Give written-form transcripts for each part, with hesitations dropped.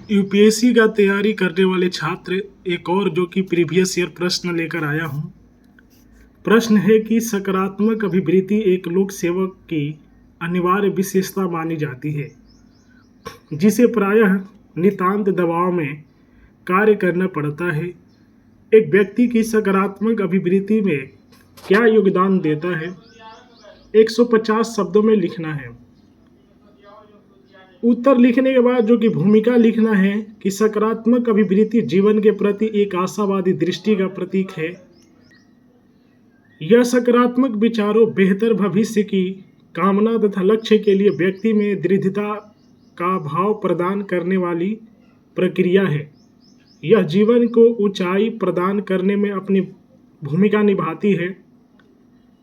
UPSC का तैयारी करने वाले छात्र एक और जो कि प्रीवियस ईयर प्रश्न लेकर आया हूँ। प्रश्न है कि सकारात्मक अभिवृत्ति एक लोक सेवक की अनिवार्य विशेषता मानी जाती है, जिसे प्रायः नितांत दबाव में कार्य करना पड़ता है। एक व्यक्ति की सकारात्मक अभिवृत्ति में क्या योगदान देता है? 150 शब्दों में लिखना है। उत्तर लिखने के बाद जो कि भूमिका लिखना है कि सकारात्मक अभिवृत्ति जीवन के प्रति एक आशावादी दृष्टि का प्रतीक है। यह सकारात्मक विचारों, बेहतर भविष्य की कामना तथा लक्ष्य के लिए व्यक्ति में दृढ़ता का भाव प्रदान करने वाली प्रक्रिया है। यह जीवन को ऊंचाई प्रदान करने में अपनी भूमिका निभाती है।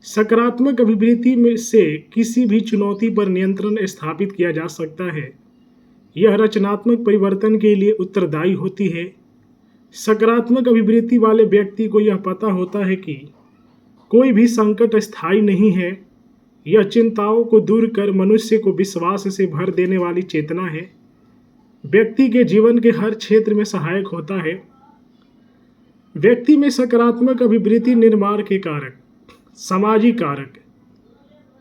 सकारात्मक अभिवृत्ति में से किसी भी चुनौती पर नियंत्रण स्थापित किया जा सकता है। यह रचनात्मक परिवर्तन के लिए उत्तरदायी होती है। सकारात्मक अभिवृत्ति वाले व्यक्ति को यह पता होता है कि कोई भी संकट स्थायी नहीं है। यह चिंताओं को दूर कर मनुष्य को विश्वास से भर देने वाली चेतना है। व्यक्ति के जीवन के हर क्षेत्र में सहायक होता है। व्यक्ति में सकारात्मक अभिवृत्ति निर्माण के कारक, सामाजिक कारक,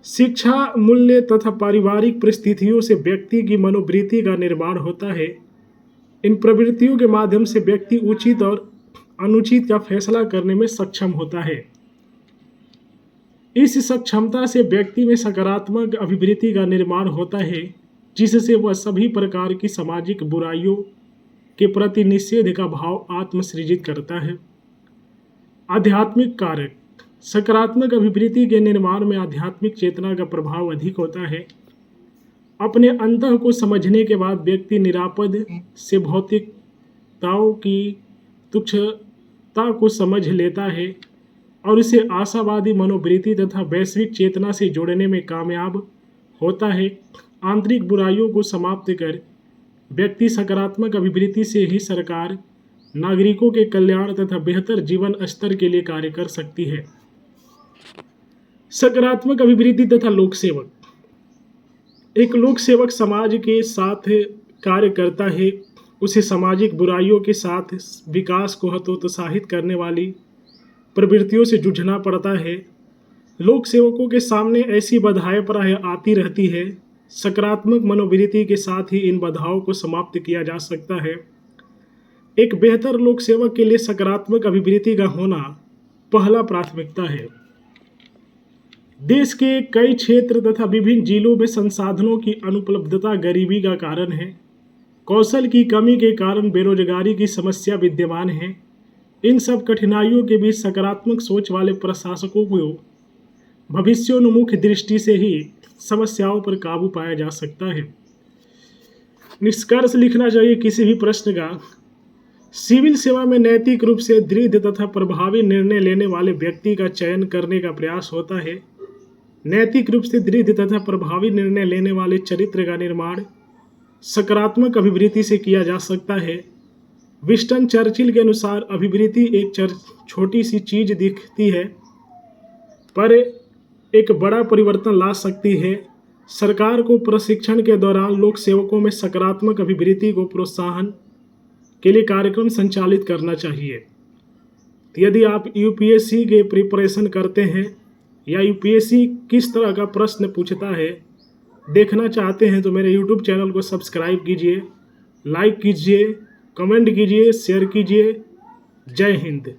शिक्षा, मूल्य तथा पारिवारिक परिस्थितियों से व्यक्ति की मनोवृत्ति का निर्माण होता है। इन प्रवृत्तियों के माध्यम से व्यक्ति उचित और अनुचित का फैसला करने में सक्षम होता है। इस सक्षमता से व्यक्ति में सकारात्मक अभिवृत्ति का निर्माण होता है, जिससे वह सभी प्रकार की सामाजिक बुराइयों के प्रति निषेध का भाव आत्मसृजित करता है। आध्यात्मिक कारक, सकारात्मक अभिवृत्ति के निर्माण में आध्यात्मिक चेतना का प्रभाव अधिक होता है। अपने अंतः को समझने के बाद व्यक्ति निरापद से भौतिकताओं की तुच्छता को समझ लेता है और इसे आशावादी मनोवृत्ति तथा वैश्विक चेतना से जोड़ने में कामयाब होता है। आंतरिक बुराइयों को समाप्त कर व्यक्ति सकारात्मक अभिवृत्ति से ही सरकार, नागरिकों के कल्याण तथा बेहतर जीवन स्तर के लिए कार्य कर सकती है। सकारात्मक अभिवृत्ति तथा लोक सेवक, एक लोक सेवक समाज के साथ कार्य करता है। उसे सामाजिक बुराइयों के साथ विकास को हतोत्साहित करने वाली प्रवृत्तियों से जूझना पड़ता है। लोक सेवकों के सामने ऐसी बाधाएं प्रायः आती रहती है। सकारात्मक मनोवृत्ति के साथ ही इन बाधाओं को समाप्त किया जा सकता है। एक बेहतर लोक सेवक के लिए सकारात्मक अभिवृत्ति का होना पहला प्राथमिकता है। देश के कई क्षेत्र तथा विभिन्न जिलों में संसाधनों की अनुपलब्धता गरीबी का कारण है। कौशल की कमी के कारण बेरोजगारी की समस्या विद्यमान है। इन सब कठिनाइयों के बीच सकारात्मक सोच वाले प्रशासकों को भविष्योन्मुख दृष्टि से ही समस्याओं पर काबू पाया जा सकता है। निष्कर्ष लिखना चाहिए किसी भी प्रश्न का। सिविल सेवा में नैतिक रूप से दृढ़ तथा प्रभावी निर्णय लेने वाले व्यक्ति का चयन करने का प्रयास होता है। नैतिक रूप से दृढ़ तथा प्रभावी निर्णय लेने वाले चरित्र का निर्माण सकारात्मक अभिवृत्ति से किया जा सकता है। विंस्टन चर्चिल के अनुसार अभिवृत्ति एक छोटी सी चीज दिखती है, पर एक बड़ा परिवर्तन ला सकती है। सरकार को प्रशिक्षण के दौरान लोक सेवकों में सकारात्मक अभिवृत्ति को प्रोत्साहन के लिए कार्यक्रम संचालित करना चाहिए। यदि आप यूपीएससी के प्रिपरेशन करते हैं या यूपीएससी किस तरह का प्रश्न पूछता है देखना चाहते हैं तो मेरे यूट्यूब चैनल को सब्सक्राइब कीजिए, लाइक कीजिए, कमेंट कीजिए, शेयर कीजिए। जय हिंद।